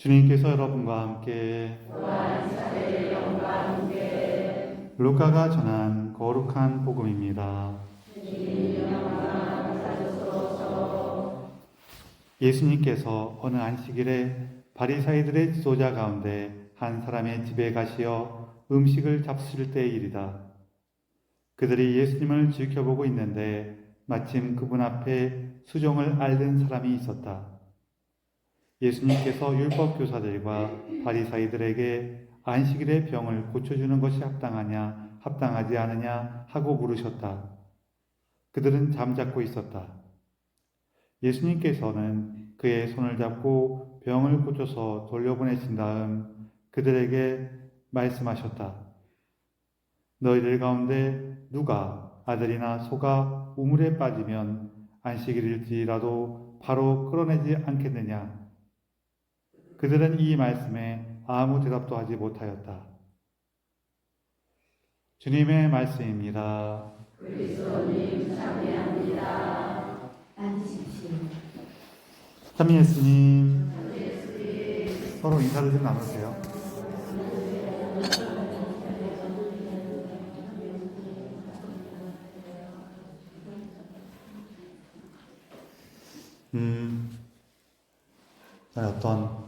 주님께서 여러분과 함께 루카가 전한 거룩한 복음입니다. 예수님께서 어느 안식일에 바리사이들의 지도자 가운데 한 사람의 집에 가시어 음식을 잡수실 때의 일이다. 그들이 예수님을 지켜보고 있는데 마침 그분 앞에 수종을 앓는 사람이 있었다. 예수님께서 율법 교사들과 바리사이들에게 안식일에 병을 고쳐주는 것이 합당하냐, 합당하지 않으냐 하고 물으셨다. 그들은 잠잡고 있었다. 예수님께서는 그의 손을 잡고 병을 고쳐서 돌려보내신 다음 그들에게 말씀하셨다. 너희들 가운데 누가 아들이나 소가 우물에 빠지면 안식일일지라도 바로 끌어내지 않겠느냐? 그들은 이 말씀에 아무 대답도 하지 못하였다. 주님의 말씀입니다. 그리스도님 참여합니다. 앉으십시오. 삼위 예수님, 서로 인사를 좀 나누세요. 저는 어떤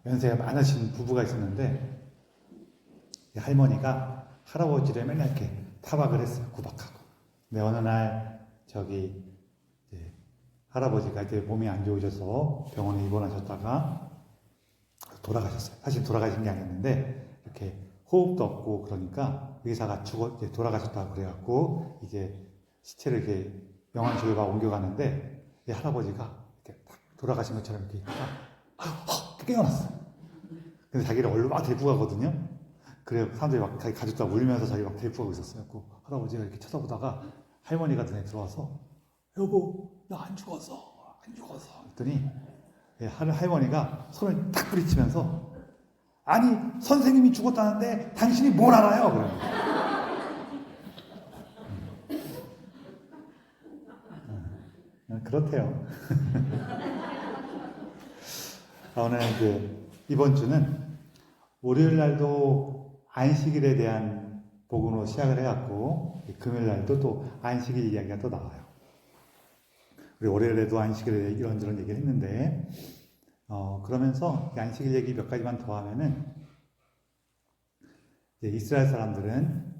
연세가 많으신 부부가 있었는데 할머니가 할아버지를 맨날 이렇게 타박을 했어요. 구박하고. 근데 어느 날 이제 할아버지가 이제 몸이 안 좋으셔서 병원에 입원하셨다가 돌아가셨어요. 사실 돌아가신 게 아니었는데 이렇게 호흡도 없고 그러니까 의사가 이제 돌아가셨다고 그래갖고 이제 시체를 이렇게 영안실로 옮겨가는데 이 할아버지가 이렇게 딱 돌아가신 것처럼 이렇게 있다가 깨어났어요. 근데 자기를 얼른 막 데리고 가거든요. 그래 사람들이 막 자기 가족들 울면서 자기 막 데리고 가고 있었어요. 그 할아버지가 이렇게 쳐다보다가 할머니가 눈에 들어와서 여보 나 안 죽었어 했더니 할머니가 손을 탁 부리치면서 아니 선생님이 죽었다는데 당신이 뭘 알아요? 그러는 그렇대요. 오늘 이번 주는 월요일 날도 안식일에 대한 복음으로 시작을 해갖고 금요일 날도 또 안식일 이야기가 또 나와요. 우리 월요일에도 안식일에 대해 이런저런 얘기를 했는데 그러면서 안식일 얘기 몇 가지만 더 하면은 이제 이스라엘 사람들은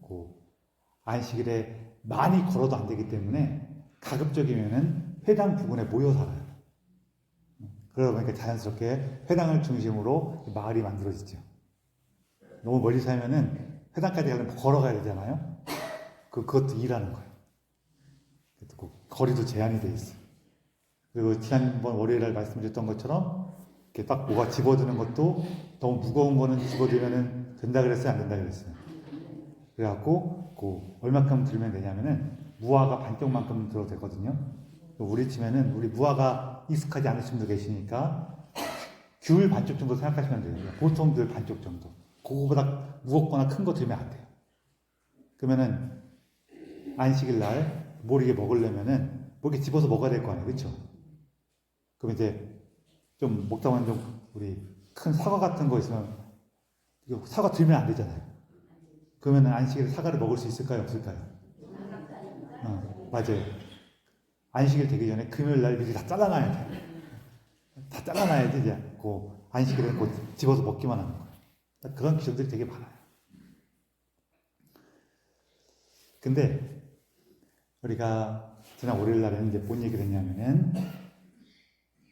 안식일에 많이 걸어도 안 되기 때문에 가급적이면은 회당 부근에 모여 살아요. 그러다 보니까 자연스럽게 회당을 중심으로 마을이 만들어지죠. 너무 멀리 살면은 회당까지 가려면 걸어가야 되잖아요. 그것도 일하는 거예요. 거리도 제한이 돼 있어요. 그리고 지난번 월요일날 말씀드렸던 것처럼 이렇게 딱 뭐가 집어드는 것도 너무 무거운 거는 집어들면은 된다 그랬어요, 안 된다 그랬어요. 그래갖고 얼마큼 들면 되냐면은 무화과 반쪽만큼 들어도 되거든요. 우리 치면은 우리 무화과 익숙하지 않으신 분도 계시니까 귤 반쪽 정도 생각하시면 돼요. 보통 귤 반쪽 정도. 그거보다 무겁거나 큰 거 들면 안 돼요. 그러면은 안식일 날 모르게 먹으려면은 이렇게 집어서 먹어야 될 거 아니에요, 그렇죠? 그럼 이제 좀 먹다 보면 좀 우리 큰 사과 같은 거 있으면 사과 들면 안 되잖아요. 그러면은 안식일에 사과를 먹을 수 있을까요, 없을까요? 맞아요. 안식일 되기 전에 금요일 날 미리 다 잘라놔야 돼. 다 잘라놔야지 이제 안식일에 집어서 먹기만 하는 거예요. 그런 기술들이 되게 많아요. 근데 우리가 지난 월요일 날에는 이제 뭔 얘기를 했냐면은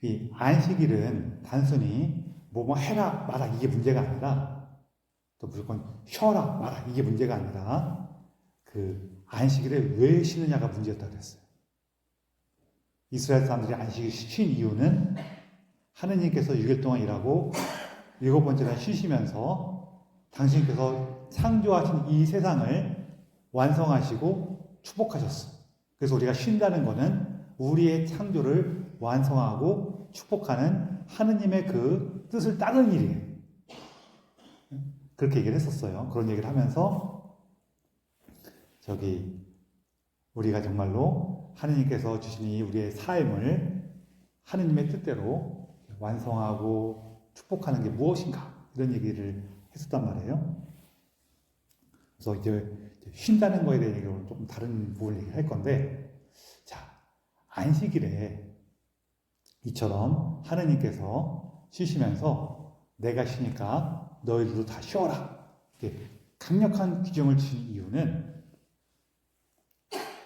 이 안식일은 단순히 뭐 해라 마라 이게 문제가 아니라 또 무조건 쉬어라 마라 이게 문제가 아니라 안식일에 왜 쉬느냐가 문제였다고 그랬어요. 이스라엘 사람들이 안식일 쉰 이유는 하느님께서 6일 동안 일하고 7번째는 쉬시면서 당신께서 창조하신 이 세상을 완성하시고 축복하셨어요. 그래서 우리가 쉰다는 것은 우리의 창조를 완성하고 축복하는 하느님의 그 뜻을 따르는 일이에요. 그렇게 얘기를 했었어요. 그런 얘기를 하면서 우리가 정말로 하느님께서 주신 이 우리의 삶을 하느님의 뜻대로 완성하고 축복하는 게 무엇인가 이런 얘기를 했었단 말이에요. 그래서 이제 쉰다는 거에 대한 얘기로 조금 다른 부분을 얘기할 건데, 자, 안식일에 이처럼 하느님께서 쉬시면서 내가 쉬니까 너희들도 다 쉬어라, 이렇게 강력한 규정을 주신 이유는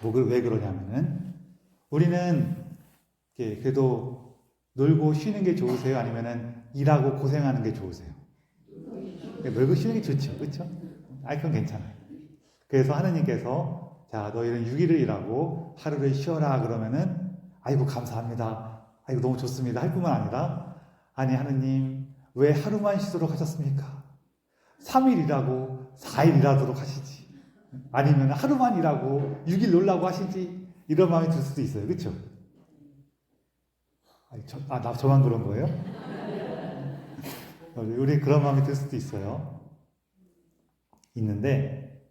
왜 그러냐면은, 우리는 그래도 놀고 쉬는 게 좋으세요? 아니면은 일하고 고생하는 게 좋으세요? 놀고 쉬는 게 좋죠, 그렇죠? 그건 괜찮아요. 그래서 하느님께서 자, 너희는 6일을 일하고 하루를 쉬어라 그러면은 아이고 감사합니다, 아이고 너무 좋습니다 할 뿐만 아니라, 아니 하느님 왜 하루만 쉬도록 하셨습니까? 3일 일하고 4일 일하도록 하시지, 아니면 하루만 일하고 6일 놀라고 하시지, 이런 마음이 들 수도 있어요, 그렇죠? 저만 그런 거예요? 우리 그런 마음이 들 수도 있는데,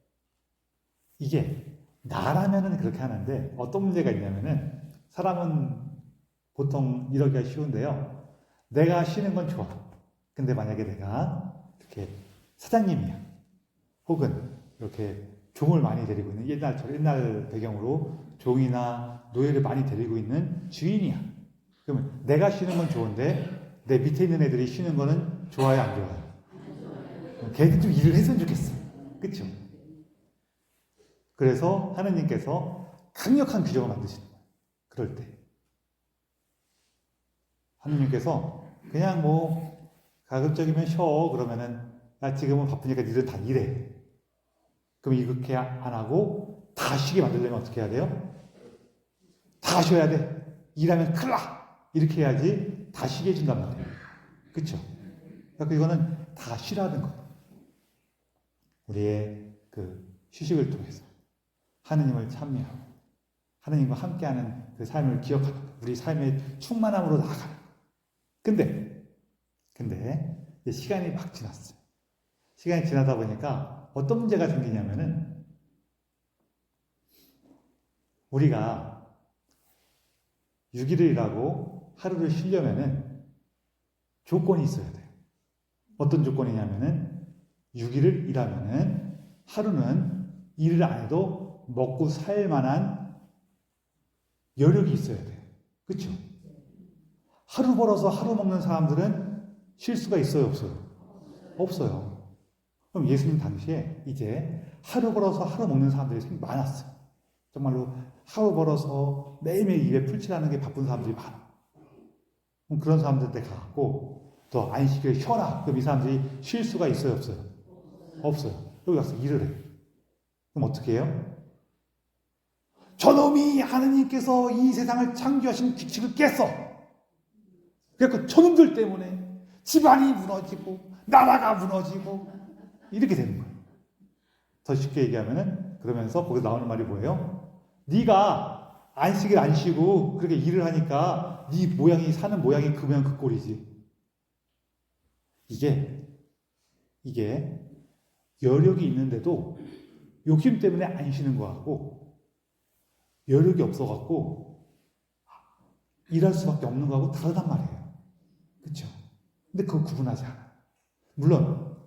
이게 나라면은 그렇게 하는데 어떤 문제가 있냐면은, 사람은 보통 이러기가 쉬운데요, 내가 쉬는 건 좋아. 근데 만약에 내가 이렇게 사장님이야, 혹은 이렇게 종을 많이 데리고 있는, 옛날 배경으로 종이나 노예를 많이 데리고 있는 주인이야. 그러면 내가 쉬는 건 좋은데 내 밑에 있는 애들이 쉬는 거는 좋아요, 안 좋아요? 걔들 좀 일을 했으면 좋겠어, 그렇죠? 그래서 하느님께서 강력한 규정을 만드시는 거예요. 그럴 때 하느님께서 그냥 뭐 가급적이면 쉬어 그러면은, 야 지금은 바쁘니까 니들 다 일해. 그럼 이렇게 안 하고 다 쉬게 만들려면 어떻게 해야 돼요? 다 쉬어야 돼. 일하면 큰일 나. 이렇게 해야지 다 쉬게 해준단 말이에요, 그렇죠? 그러니까 이거는 다 쉬라는 거예요. 우리의 그 휴식을 통해서 하느님을 찬미하고 하느님과 함께하는 그 삶을 기억하는 거예요. 우리 삶의 충만함으로 나아가는 거예요. 근데 이제 시간이 막 지났어요. 시간이 지나다 보니까 어떤 문제가 생기냐면은, 우리가 6일을 일하고 하루를 쉬려면은 조건이 있어야 돼요. 어떤 조건이냐면은, 6일을 일하면은 하루는 일을 안 해도 먹고 살 만한 여력이 있어야 돼요, 그렇죠? 하루 벌어서 하루 먹는 사람들은 쉴 수가 있어요, 없어요? 없어요. 그럼 예수님 당시에 이제 하루 벌어서 하루 먹는 사람들이 많았어요. 정말로 하루 벌어서 매일매일 입에 풀칠하는 게 바쁜 사람들이 많아. 그럼 그런 사람들한테 가고 또 안식일에 쉬어라. 그럼 이 사람들이 쉴 수가 있어요, 없어요? 없어요. 여기 가서 일을 해. 그럼 어떻게 해요? 저놈이 하느님께서 이 세상을 창조하신 규칙을 깼어. 그래서 저놈들 때문에 집안이 무너지고 나라가 무너지고 이렇게 되는 거예요. 더 쉽게 얘기하면은, 그러면서 거기서 나오는 말이 뭐예요? 네가 안식일 안 쉬고 그렇게 일을 하니까 네 모양이, 사는 모양이 그면 그 꼴이지. 이게 여력이 있는데도 욕심 때문에 안 쉬는 거하고, 여력이 없어갖고 일할 수밖에 없는 거하고 다르단 말이에요, 그렇죠? 근데 그거 구분하지 않아요. 물론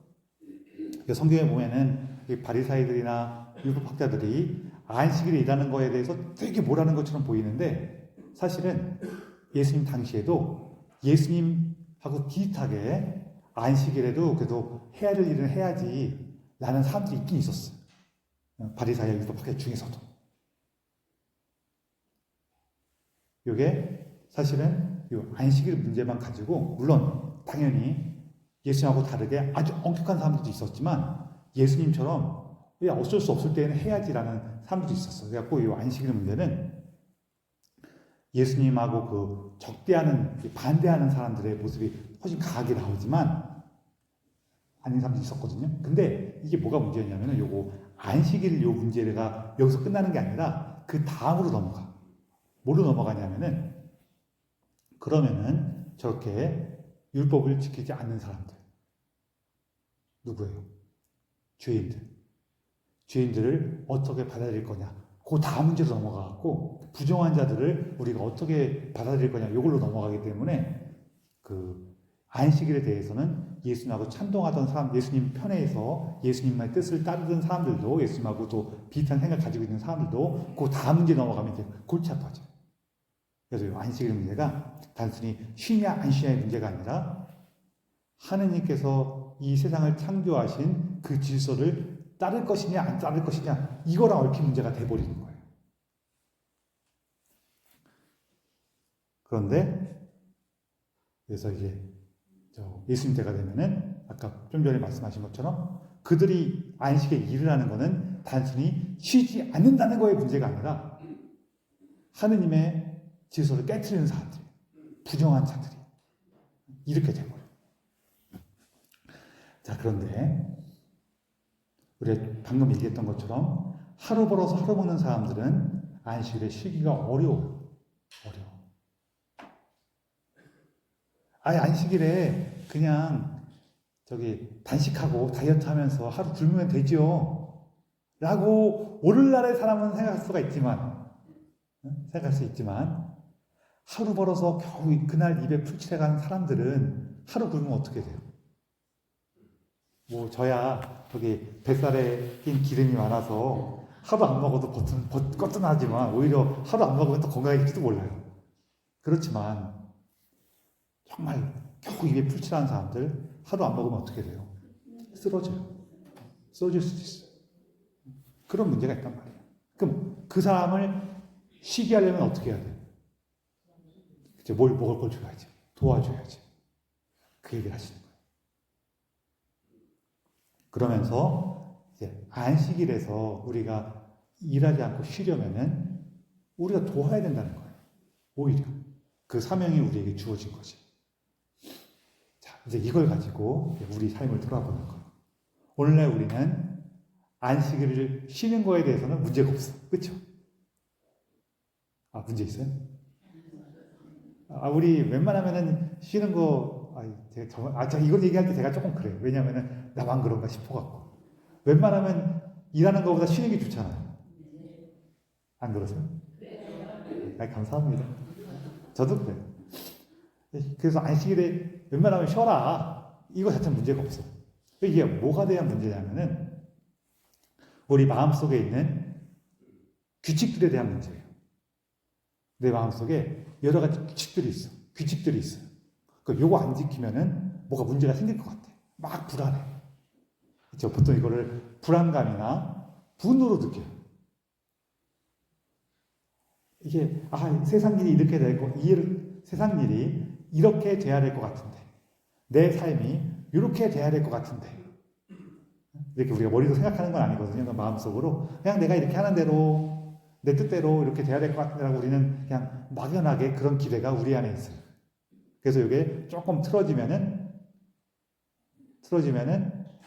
성경에 보면은 바리사이들이나 율법학자들이 안식일에 일하는 거에 대해서 되게 뭐라는 것처럼 보이는데, 사실은 예수님 당시에도 예수님하고 비슷하게 안식일에도 그래도 해야 될 일은 해야지 라는 사람들이 있긴 있었어요. 바리사이와 율법학자 중에서도. 이게 사실은 이 안식일 문제만 가지고, 물론 당연히 예수님하고 다르게 아주 엄격한 사람들도 있었지만, 예수님처럼 어쩔 수 없을 때는 해야지라는 사람들도 있었어요. 그래갖고 이 안식일 문제는 예수님하고 그 적대하는, 반대하는 사람들의 모습이 훨씬 강하게 나오지만 아닌 사람도 있었거든요. 근데 이게 뭐가 문제였냐면은, 요거 안식일 요 문제가 여기서 끝나는 게 아니라 그 다음으로 넘어가. 뭐로 넘어가냐면은, 그러면은 저렇게 율법을 지키지 않는 사람들 누구예요? 죄인들을 어떻게 받아들일 거냐, 그 다음 문제로 넘어가고, 부정한 자들을 우리가 어떻게 받아들일 거냐, 이걸로 넘어가기 때문에 그 안식일에 대해서는 예수님하고 찬동하던 사람, 예수님 편에서 예수님의 뜻을 따르던 사람들도, 예수님하고 또 비슷한 생각 가지고 있는 사람들도 그 다음 문제 넘어가면 이제 골치 아파져요. 그래서 이 안식일 문제가 단순히 쉬냐 안 쉬냐의 문제가 아니라 하느님께서 이 세상을 창조하신 그 질서를 따를 것이냐 안 따를 것이냐, 이거랑 얽힌 문제가 돼버리는 거예요. 그런데 그래서 이제 예수님 때가 되면은 아까 좀 전에 말씀하신 것처럼 그들이 안식에 일을 하는 것은 단순히 쉬지 않는다는 거의 문제가 아니라 하느님의 질서를 깨트리는 사람들, 부정한 자들이 이렇게 돼버려요. 자, 그런데 우리가 방금 얘기했던 것처럼 하루 벌어서 하루 먹는 사람들은 안식일에 쉬기가 어려워요. 아예 안식일에 그냥 단식하고 다이어트 하면서 하루 굶으면 되죠 라고 오늘날의 사람은 생각할 수가 있지만, 생각할 수 있지만 하루 벌어서 겨우 그날 입에 풀칠해가는 사람들은 하루 굶으면 어떻게 돼요? 뭐 저야 뱃살에 낀 기름이 많아서 하루 안 먹어도 거뜬하지만 오히려 하루 안 먹으면 더 건강해질지도 몰라요. 그렇지만 정말 겨우 입에 풀칠하는 사람들 하루 안 먹으면 어떻게 돼요? 쓰러져요. 쓰러질 수도 있어요. 그런 문제가 있단 말이에요. 그럼 그 사람을 쉬게 하려면 어떻게 해야 돼요? 그쵸? 뭘 먹을 걸 줘야지. 도와줘야지. 그 얘기를 하시는 거예요. 그러면서 이제 안식일에서 우리가 일하지 않고 쉬려면은 우리가 도와야 된다는 거예요. 오히려 그 사명이 우리에게 주어진 거지. 자, 이제 이걸 가지고 우리 삶을 돌아보는 거예요. 오늘날 우리는 안식일을 쉬는 거에 대해서는 문제가 없어. 그렇죠? 문제 있어요? 우리 웬만하면은 쉬는 거, 이걸 얘기할 때 제가 조금 그래요. 왜냐면은 나만 그런가 싶어갖고. 웬만하면 일하는 것보다 쉬는 게 좋잖아요. 안 그러세요? 감사합니다. 저도 그래요. 그래서 안식일에 웬만하면 쉬어라. 이거 자체는 문제가 없어. 이게 뭐가 돼야 문제냐면은 우리 마음속에 있는 규칙들에 대한 문제예요. 내 마음속에 여러 가지 규칙들이 있어. 규칙들이 있어요. 요거 안 지키면은 뭐가 문제가 생길 것 같아. 막 불안해. 그렇죠? 보통 이거를 불안감이나 분노로 느껴요. 이게 세상 일이 이렇게 되고 세상 일이 이렇게 돼야 될 것 같은데, 내 삶이 이렇게 돼야 될 것 같은데, 이렇게 우리가 머리로 생각하는 건 아니거든요. 마음속으로 그냥 내가 이렇게 하는 대로 내 뜻대로 이렇게 돼야 될 것 같은데라고 우리는 그냥 막연하게 그런 기대가 우리 안에 있어요. 그래서 이게 조금 틀어지면은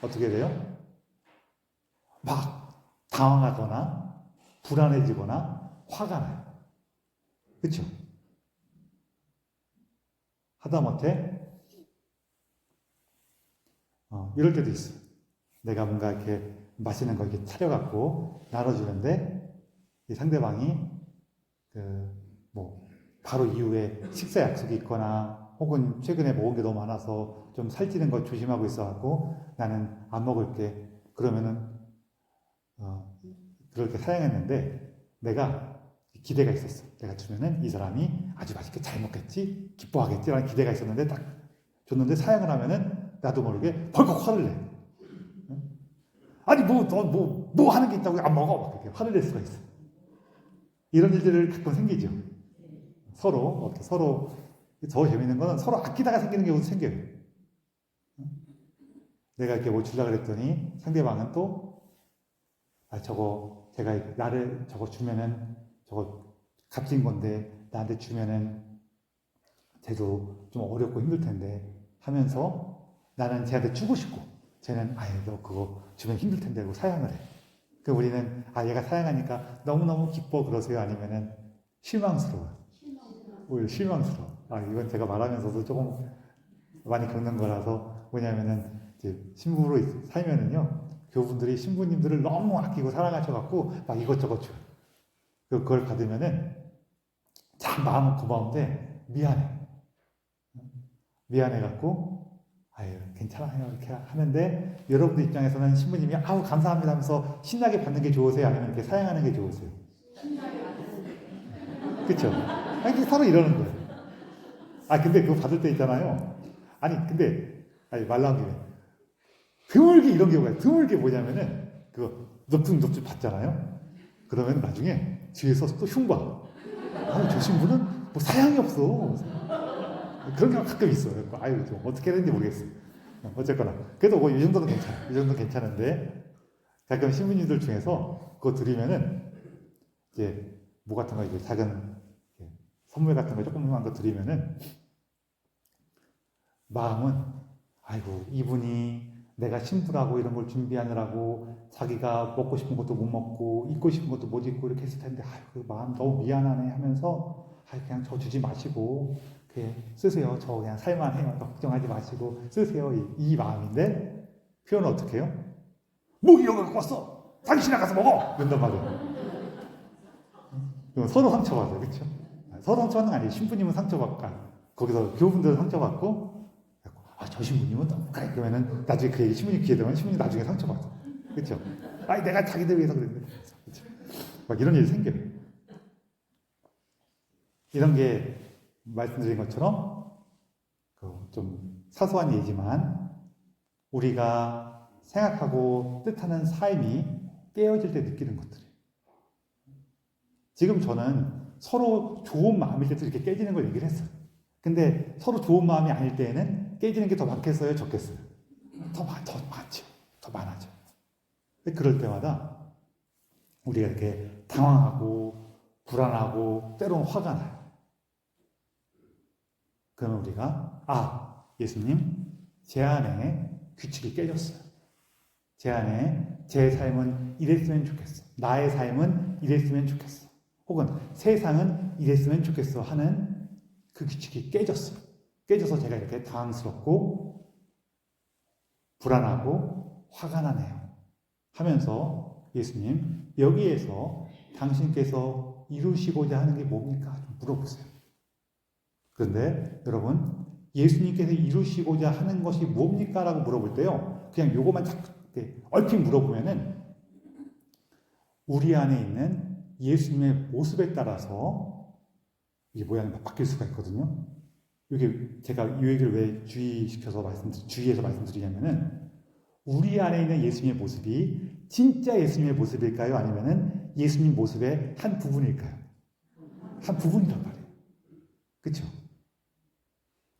어떻게 돼요? 막 당황하거나 불안해지거나 화가 나요. 그렇죠? 하다못해 이럴 때도 있어. 내가 뭔가 이렇게 맛있는 거 이렇게 차려갖고 나눠주는데 이 상대방이 바로 이후에 식사 약속이 있거나 혹은 최근에 먹은 게 너무 많아서 좀 살찌는 거 조심하고 있어갖고 나는 안 먹을게. 그러면은 그렇게 사양했는데 내가 기대가 있었어. 내가 주면은 이 사람이 아주 맛있게 잘 먹겠지, 기뻐하겠지라는 기대가 있었는데 딱 줬는데 사양을 하면은 나도 모르게 벌컥 화를 내. 아니 뭐 하는 게 있다고 안 먹어. 막 이렇게 화를 낼 수가 있어. 이런 일들을 가끔 생기죠. 서로 더 재밌는 거는 서로 아끼다가 생기는 경우도 생겨요. 내가 이렇게 뭐 주려고 그랬더니 상대방은 또 제가 나를 저거 주면은 저거 값진 건데 나한테 주면은 쟤도 좀 어렵고 힘들 텐데 하면서 나는 쟤한테 주고 싶고 쟤는 너 그거 주면 힘들 텐데 하고 사양을 해. 그 우리는 얘가 사양하니까 너무너무 기뻐 그러세요? 아니면은 실망스러워요? 오히려 실망스러워. 이건 제가 말하면서도 조금 많이 겪는 거라서, 뭐냐면은 이제 신부로 살면은요, 교우분들이 신부님들을 너무 아끼고 사랑하셔갖고 막 이것저것 줘요. 그걸 받으면은 참 마음은 고마운데 미안해. 미안해갖고 아유 괜찮아요 이렇게 하는데 여러분들 입장에서는 신부님이 아우 감사합니다 하면서 신나게 받는 게 좋으세요? 아니면 이렇게 사양하는 게 좋으세요? 그쵸? 아니 서로 이러는 거예요. 아 근데 그거 받을 때 있잖아요. 아니 근데 말 나온 김에 드물게 이런 경우가 있어요. 드물게 뭐냐면은 그거 넙죽넙죽 받잖아요. 그러면 나중에 뒤에서 또 흉봐. 아유 저 신부는 뭐 사양이 없어. 그런 경우가 가끔 있어요. 아유 좀 어떻게 해야 되는지 모르겠어요. 어쨌거나 그래도 뭐 이 정도는 괜찮아요. 이 정도는 괜찮은데 가끔 신부님들 중에서 그거 드리면은 이제 뭐 같은 거 이제 작은 선물 같은 거 조그만 거 드리면은 마음은 아이고 이분이 내가 신부라고 이런 걸 준비하느라고 자기가 먹고 싶은 것도 못 먹고 입고 싶은 것도 못 입고 이렇게 했을 텐데 아이고 마음 너무 미안하네 하면서 그냥 저 주지 마시고 그냥 쓰세요. 저 그냥 살만해요. 걱정하지 마시고 쓰세요. 이 마음인데 표현은 어떻게 해요? 뭐 이런 걸 갖고 왔어. 당신이 나가서 먹어. 이런단 말이에요. 서로 상처받아요. 그렇죠? 서로 상처받는 거 아니에요. 신부님은 상처받고 거기서 교우분들은 상처받고 저 신부님은 너무 그래. 그러면은 나중에 그 얘기 신부님 귀에 들으면 신부님 나중에 상처받아. 그렇죠? 아니 내가 자기들 위해서 그랬는데. 그렇죠? 막 이런 일이 생겨요. 이런 게 말씀드린 것처럼 좀 사소한 얘기지만 우리가 생각하고 뜻하는 삶이 깨어질 때 느끼는 것들이에요. 지금 저는 서로 좋은 마음일 때도 이렇게 깨지는 걸 얘기를 했어요. 근데 서로 좋은 마음이 아닐 때에는 깨지는 게 더 많겠어요? 적겠어요? 더 많죠. 더 많아져. 그럴 때마다 우리가 이렇게 당황하고 불안하고 때로는 화가 나요. 그러면 우리가 예수님 제 안에 규칙이 깨졌어요. 제 안에 제 삶은 이랬으면 좋겠어. 나의 삶은 이랬으면 좋겠어. 혹은 세상은 이랬으면 좋겠어 하는 그 규칙이 깨졌어요. 깨져서 제가 이렇게 당황스럽고 불안하고 화가 나네요. 하면서 예수님 여기에서 당신께서 이루시고자 하는 게 뭡니까? 좀 물어보세요. 그런데 여러분 예수님께서 이루시고자 하는 것이 뭡니까? 라고 물어볼 때요. 그냥 요것만 얼핏 물어보면은 우리 안에 있는 예수님의 모습에 따라서 이게 모양이 바뀔 수가 있거든요. 이게 제가 이 얘기를 왜 주의해서 말씀드리냐면은 우리 안에 있는 예수님의 모습이 진짜 예수님의 모습일까요? 아니면은 예수님 모습의 한 부분일까요? 한 부분이란 말이에요. 그렇죠?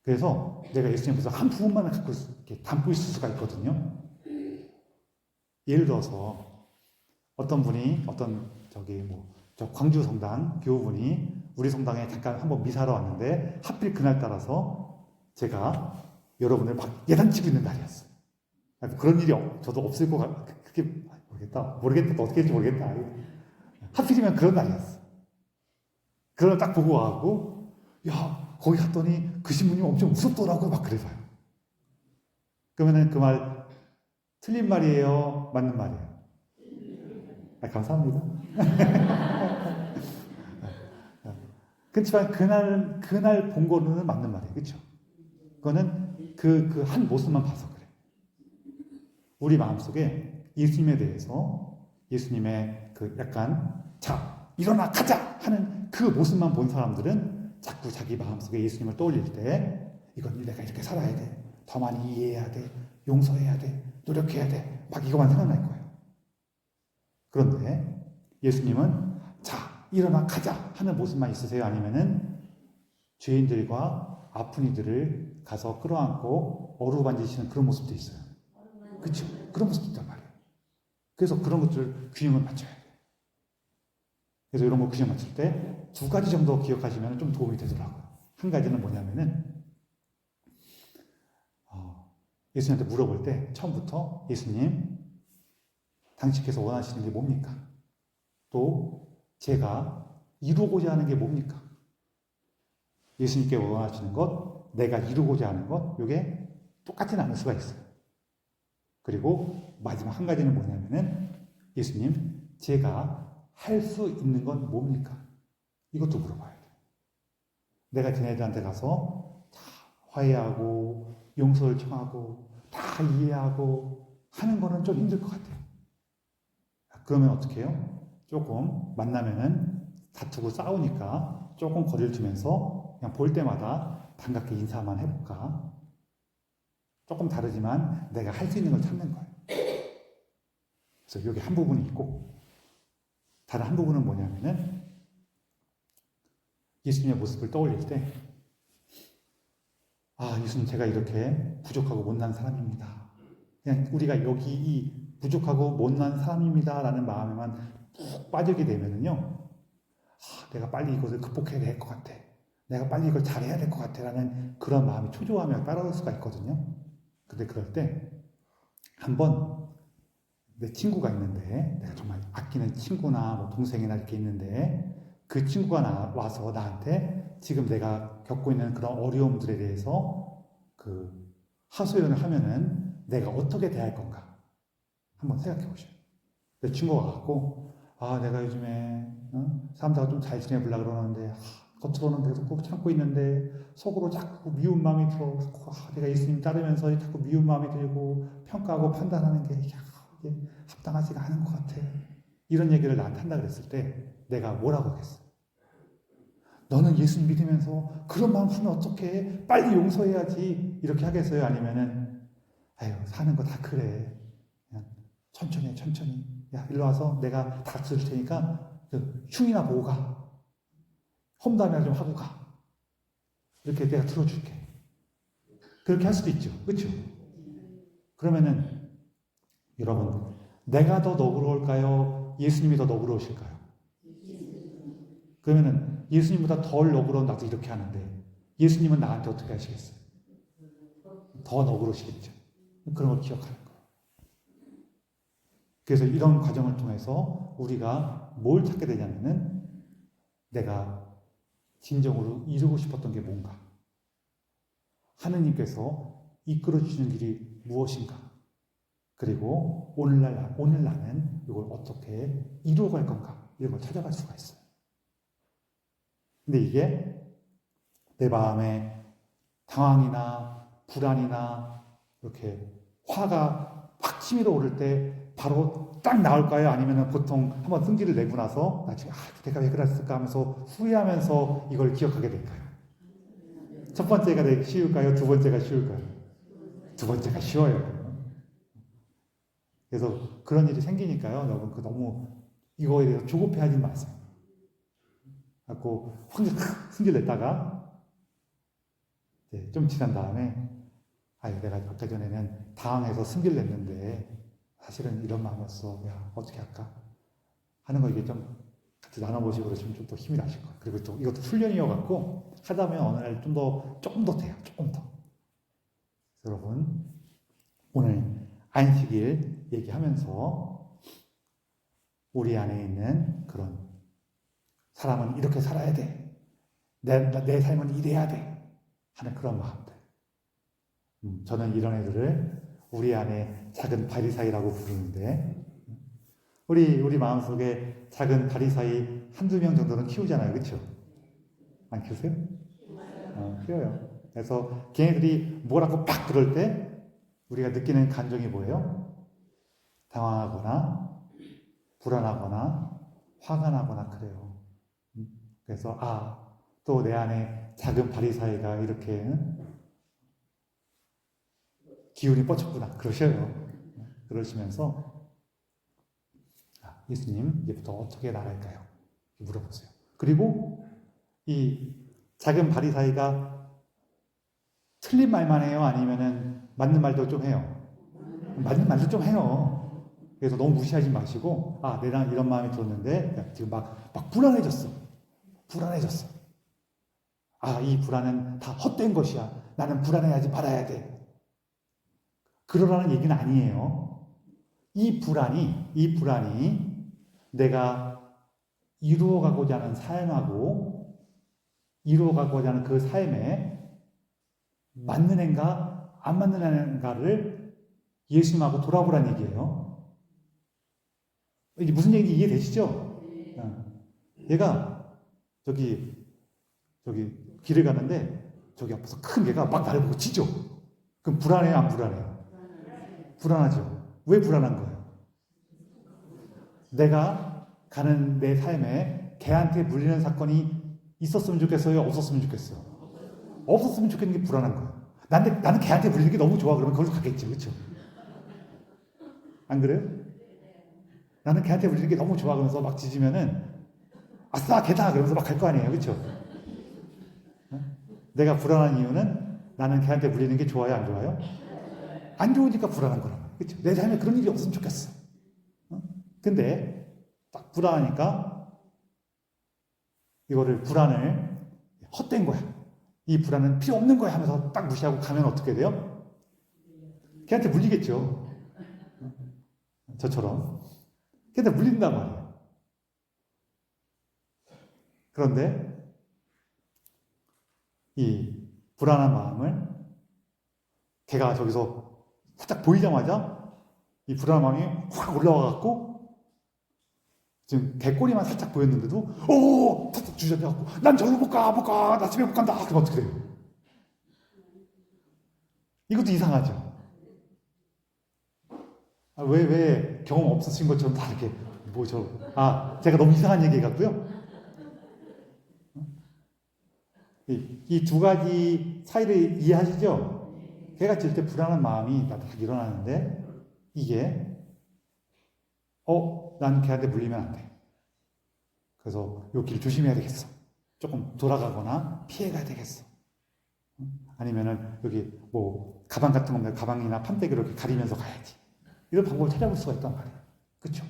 그래서 내가 예수님의 모습 한 부분만 갖고 이렇게 담고 있을 수가 있거든요. 예를 들어서 어떤 분이 저 광주 성당 교우분이 우리 성당에 잠깐 한번 미사하러 왔는데 하필 그날 따라서 제가 여러분을 막 예단치고 있는 날이었어요. 그런 일이 저도 없을 것 같아. 그게 모르겠다. 어떻게 될지 모르겠다. 하필이면 그런 날이었어. 그걸 딱 보고 와갖고 거기 갔더니 그 신부님 엄청 무섭더라고 막 그래서요. 그러면은 그 말 틀린 말이에요? 맞는 말이에요? 감사합니다. 그렇지만 그날 본 거는 맞는 말이에요. 그렇죠? 그거는 그 한 모습만 봐서 그래. 우리 마음속에 예수님에 대해서 예수님의 일어나 가자 하는 그 모습만 본 사람들은 자꾸 자기 마음속에 예수님을 떠올릴 때 이건 내가 이렇게 살아야 돼. 더 많이 이해해야 돼. 용서해야 돼. 노력해야 돼. 막 이거만 생각날 거예요. 그런데 예수님은 일어나 가자 하는 모습만 있으세요? 아니면은 죄인들과 아픈 이들을 가서 끌어안고 어루만지시는 그런 모습도 있어요. 그렇죠? 그런 모습도 있단 말이에요. 그래서 그런 것들 균형을 맞춰야 돼요. 그래서 이런 거 균형 맞출 때 두 가지 정도 기억하시면 좀 도움이 되더라고요. 한 가지는 뭐냐면은 예수님한테 물어볼 때 처음부터 예수님 당신께서 원하시는 게 뭡니까? 또 제가 이루고자 하는 게 뭡니까? 예수님께 원하시는 것, 내가 이루고자 하는 것, 이게 똑같진 않을 수가 있어요. 그리고 마지막 한 가지는 뭐냐면은 예수님, 제가 할 수 있는 건 뭡니까? 이것도 물어봐야 돼요. 내가 쟤네들한테 가서 화해하고 용서를 청하고 다 이해하고 하는 거는 좀 힘들 것 같아요. 그러면 어떻게 해요? 조금 만나면은 다투고 싸우니까 조금 거리를 두면서 그냥 볼 때마다 반갑게 인사만 해볼까? 조금 다르지만 내가 할 수 있는 걸 찾는 거예요. 그래서 여기 한 부분이 있고 다른 한 부분은 뭐냐면은 예수님의 모습을 떠올릴 때 예수님 제가 이렇게 부족하고 못난 사람입니다. 그냥 우리가 여기 이 부족하고 못난 사람입니다 라는 마음에만 푹 빠지게 되면은요 내가 빨리 이것을 극복해야 될 것 같아. 내가 빨리 이걸 잘해야 될 것 같아 라는 그런 마음이 초조하며 따라올 수가 있거든요. 근데 그럴 때 한번 내 친구가 있는데 내가 정말 아끼는 친구나 뭐 동생이나 이렇게 있는데 그 친구가 와서 나한테 지금 내가 겪고 있는 그런 어려움들에 대해서 그 하소연을 하면은 내가 어떻게 대할 건가 한번 생각해 보셔요. 내 친구가 갖고 내가 요즘에 사람들하고 좀 잘 지내보려고 그러는데 겉으로는 계속 꾹 참고 있는데 속으로 자꾸 미운 마음이 들어. 내가 예수님 따르면서 자꾸 미운 마음이 들고 평가하고 판단하는 게 이게 합당하지가 않은 것 같아. 이런 얘기를 나한테 한다 그랬을 때 내가 뭐라고 하겠어? 너는 예수님 믿으면서 그런 마음 하면 어떡해? 빨리 용서해야지. 이렇게 하겠어요? 아니면은 사는 거 다 그래. 그냥 천천히 해, 천천히. 야, 일로 와서 내가 다 줄 테니까 흉이나 보고 가. 험담이나 좀 하고 가. 이렇게 내가 들어줄게. 그렇게 할 수도 있죠. 그렇죠? 그러면은 여러분 내가 더 너그러울까요? 예수님이 더 너그러우실까요? 그러면은 예수님보다 덜 너그러운 나도 이렇게 하는데 예수님은 나한테 어떻게 하시겠어요? 더 너그러우시겠죠. 그런 걸 기억하는 거예요. 그래서 이런 과정을 통해서 우리가 뭘 찾게 되냐면은 내가 진정으로 이루고 싶었던 게 뭔가, 하느님께서 이끌어 주시는 길이 무엇인가, 그리고 오늘 나는 이걸 어떻게 이루어갈 건가, 이런 걸 찾아갈 수가 있어요. 근데 이게 내 마음에 당황이나 불안이나 이렇게 화가 확 치밀어 오를 때 바로 딱 나올까요? 아니면 보통 한번 승질을 내고 나서 나중에 내가 왜 그랬을까 하면서 후회하면서 이걸 기억하게 될까요? 첫 번째가 되게 쉬울까요? 두 번째가 쉬울까요? 두 번째가 쉬워요. 그래서 그런 일이 생기니까요. 여러분 너무 이거에 대해서 조급해하지 마세요. 갖고 확 승질 냈다가 좀 지난 다음에 내가 아까 전에는 당황해서 승질 냈는데 사실은 이런 마음이었어. 야, 어떻게 할까? 하는 거 이게 좀 같이 나눠보시고 그러시면 좀 더 힘이 나실 거예요. 그리고 또 이것도 훈련이어갖고 하다 보면 어느 날 조금 더 돼요. 조금 더. 여러분, 오늘 안식일 얘기하면서 우리 안에 있는 그런 사람은 이렇게 살아야 돼. 내 삶은 이래야 돼. 하는 그런 마음들. 저는 이런 애들을 우리 안에 작은 바리사이라고 부르는데, 우리 마음속에 작은 바리사이 한두 명 정도는 키우잖아요. 그렇죠? 안 키우세요? 키워요. 그래서 걔네들이 뭐라고 팍 그럴 때 우리가 느끼는 감정이 뭐예요? 당황하거나 불안하거나 화가 나거나 그래요. 그래서 또 내 안에 작은 바리사이가 이렇게 기운이 뻗쳤구나 그러셔요. 그러시면서 예수님 이제부터 어떻게 나갈까요? 물어보세요. 그리고 이 작은 바리사이가 틀린 말만 해요? 아니면은 맞는 말도 좀 해요? 맞는 말도 좀 해요. 그래서 너무 무시하지 마시고 내가 이런 마음이 들었는데 지금 막 불안해졌어. 이 불안은 다 헛된 것이야. 나는 불안해하지 말아야 돼. 그러라는 얘기는 아니에요. 이 불안이 내가 이루어가고자 하는 삶하고 이루어가고자 하는 그 삶에 맞는 애인가 안 맞는 애인가를 예수님하고 돌아보라는 얘기예요. 이게 무슨 얘기인지 이해되시죠? 얘가 저기 길을 가는데 저기 앞에서 큰 개가 막 나를 보고 짖어. 그럼 불안해요, 안 불안해요? 불안하죠. 왜 불안한 거예요? 내가 가는 내 삶에 개한테 물리는 사건이 있었으면 좋겠어요? 없었으면 좋겠어요? 없었으면 좋겠는 게 불안한 거예요. 나는 개한테 물리는 게 너무 좋아. 그러면 거기서 가겠지. 그렇죠? 안 그래요? 나는 개한테 물리는 게 너무 좋아. 그러면서 막 짖으면은 아싸 개다 그러면서 막 갈 거 아니에요. 그렇죠? 내가 불안한 이유는 나는 걔한테 물리는 게 좋아요, 안 좋아요? 안 좋으니까 불안한 거라고. 그렇죠? 내 삶에 그런 일이 없으면 좋겠어. 근데 딱 불안하니까 이거를 불안을 헛된 거야. 이 불안은 필요 없는 거야 하면서 딱 무시하고 가면 어떻게 돼요? 걔한테 물리겠죠. 저처럼. 걔한테 물린단 말이에요. 그런데 이 불안한 마음을 걔가 저기서 살짝 보이자마자 이 불안한 마음이 확 올라와갖고 지금 개꼬리만 살짝 보였는데도 오! 탁탁 주저앉아갖고 난 절로 못 가, 나 집에 못 간다. 그럼 어떻게 돼요? 이것도 이상하죠. 왜 경험 없으신 것처럼 다 이렇게 제가 너무 이상한 얘기 같고요. 이 두 가지 사이를 이해하시죠? 걔가 질 때 불안한 마음이 딱 일어나는데 이게 난 걔한테 물리면 안 돼. 그래서 요 길 조심해야 되겠어. 조금 돌아가거나 피해가야 되겠어. 아니면은 여기 뭐 가방 같은 거 없나요? 가방이나 판때기로 이렇게 가리면서 가야지. 이런 방법을 찾아볼 수가 있단 말이에요. 그렇죠?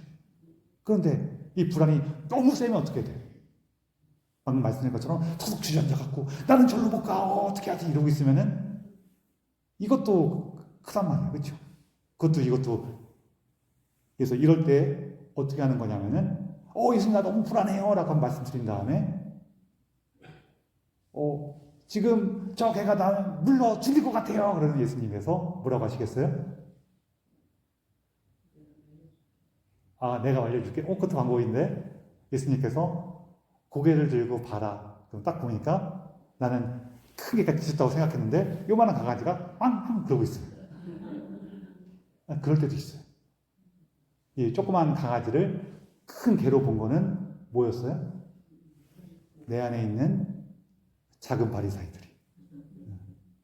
그런데 이 불안이 너무 세면 어떻게 돼요? 방금 말씀드린 것처럼 턱 주저앉아갖고 나는 절로 못 가, 어떻게 하지? 이러고 있으면은 이것도 크단 말이에요. 그렇죠? 이것도 그래서 이럴 때 어떻게 하는 거냐면은 예수님 나 너무 불안해요 라고 말씀드린 다음에 지금 저 개가 나 물러 죽일 것 같아요. 그러는 예수님께서 뭐라고 하시겠어요? 내가 알려줄게. 그것도 방법인데 예수님께서 고개를 들고 봐라. 그럼 딱 보니까 나는 큰 개가 짖었다고 생각했는데 요만한 강아지가 빵빵 그러고 있어요. 그럴 때도 있어요. 이 조그만 강아지를 큰 개로 본 거는 뭐였어요? 내 안에 있는 작은 바리사이들이.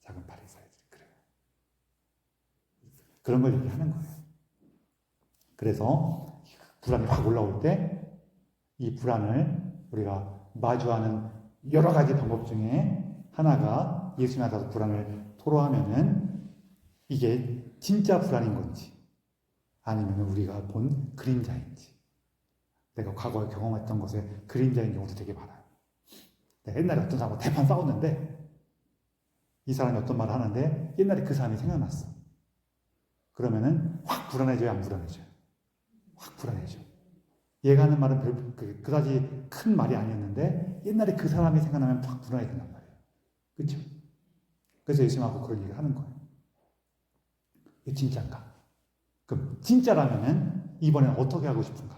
작은 바리사이들이 그래요. 그런 걸 얘기하는 거예요. 그래서 불안이 확 올라올 때 이 불안을 우리가 마주하는 여러 가지 방법 중에 하나가 예수님 앞에서 불안을 토로하면은 이게 진짜 불안인 건지 아니면 우리가 본 그림자인지 내가 과거에 경험했던 것의 그림자인 경우도 되게 많아요. 내가 옛날에 어떤 사람하고 대판 싸웠는데 이 사람이 어떤 말을 하는데 옛날에 그 사람이 생각났어. 그러면은 확 불안해져요, 안 불안해져요? 확 불안해져. 얘가 하는 말은 그다지 큰 말이 아니었는데 옛날에 그 사람이 생각나면 확 불안해진단 말이에요. 그렇죠? 그래서 예수님하고 그런 얘기를 하는 거예요. 이게 진짜인가? 그럼 진짜라면은 이번엔 어떻게 하고 싶은가?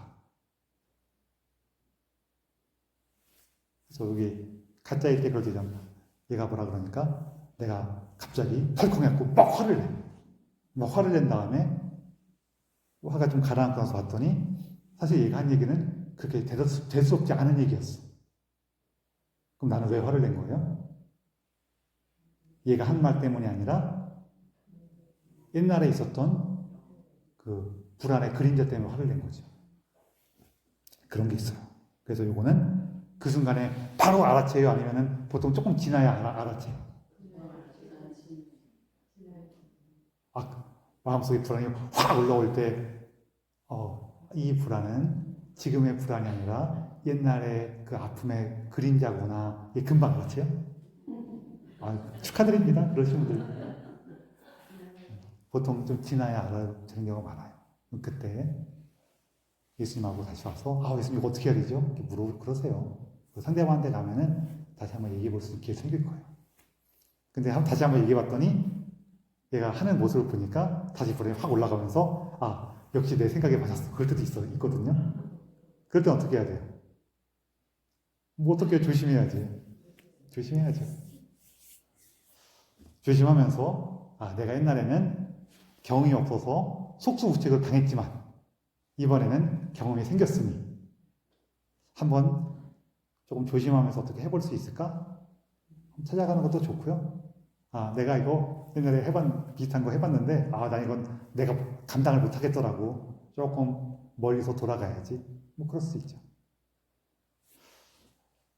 그래서 여기 가짜일 때 그러잖아. 얘가 뭐라 그러니까 내가 갑자기 덜컹해갖고 막 화를 내. 막 화를 낸 다음에 화가 좀 가라앉고 나서 봤더니 사실 얘가 한 얘기는 그렇게 대수롭지 않은 얘기였어. 그럼 나는 왜 화를 낸 거예요? 얘가 한 말 때문이 아니라 옛날에 있었던 그 불안의 그림자 때문에 화를 낸 거죠. 그런 게 있어요. 그래서 요거는 그 순간에 바로 알아채요? 아니면은 보통 조금 지나야 알아채요? 마음속에 불안이 확 올라올 때 이 불안은 지금의 불안이 아니라 옛날의 그 아픔의 그림자구나. 이게 금방 알았지요? 축하드립니다. 그러신 분들. 보통 좀 지나야 알아듣는 경우가 많아요. 그때 예수님하고 다시 와서 예수님 이거 어떻게 해야 되죠? 이렇게 물어보고 그러세요. 상대방한테 가면은 다시 한번 얘기해 볼 수 있게 생길 거예요. 근데 다시 한번 얘기해 봤더니 얘가 하는 모습을 보니까 다시 불안이 확 올라가면서 역시 내 생각에 맞았어. 그럴 때도 있거든요. 그럴 땐 어떻게 해야 돼요? 뭐 어떻게 조심해야지. 조심해야죠. 조심하면서 내가 옛날에는 경험이 없어서 속수무책을 당했지만 이번에는 경험이 생겼으니 한번 조금 조심하면서 어떻게 해볼 수 있을까? 찾아가는 것도 좋고요. 내가 이거 옛날에 비슷한 거 해봤는데 나 이건 내가 감당을 못 하겠더라고. 조금 멀리서 돌아가야지. 뭐 그럴 수 있죠.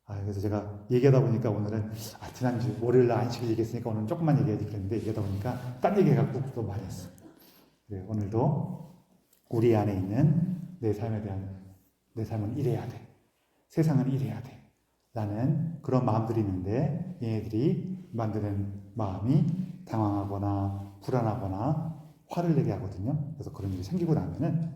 그래서 제가 얘기하다 보니까 오늘은 지난주 월요일 날 안식일 얘기했으니까 오늘은 조금만 얘기해야지 그랬는데 얘기하다 보니까 딴 얘기해갖고 또 많이 했어. 오늘도 우리 안에 있는 내 삶에 대한 내 삶은 이래야 돼. 세상은 이래야 돼. 라는 그런 마음들이 있는데 얘네들이 만드는 마음이 당황하거나 불안하거나 화를 내게 하거든요. 그래서 그런 일이 생기고 나면은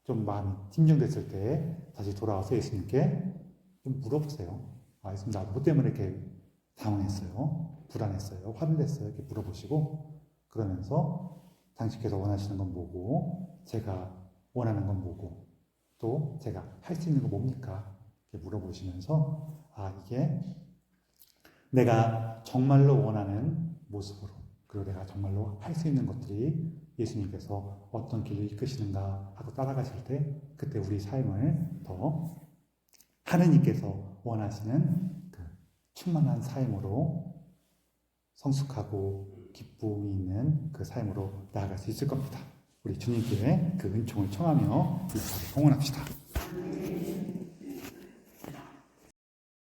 좀 마음이 진정됐을 때 다시 돌아와서 예수님께 좀 물어보세요. 예수님 나 뭐 때문에 이렇게 당황했어요? 불안했어요? 화를 냈어요? 이렇게 물어보시고 그러면서 당신께서 원하시는 건 뭐고 제가 원하는 건 뭐고 또 제가 할 수 있는 건 뭡니까? 이렇게 물어보시면서 이게 내가 정말로 원하는 모습으로 그리고 내가 정말로 할 수 있는 것들이 예수님께서 어떤 길로 이끄시는가 하고 따라가실 때 그때 우리 삶을 더 하느님께서 원하시는 그 충만한 삶으로 성숙하고 기쁨이 있는 그 삶으로 나아갈 수 있을 겁니다. 우리 주님께 그 은총을 청하며 이 자리에 공헌합시다.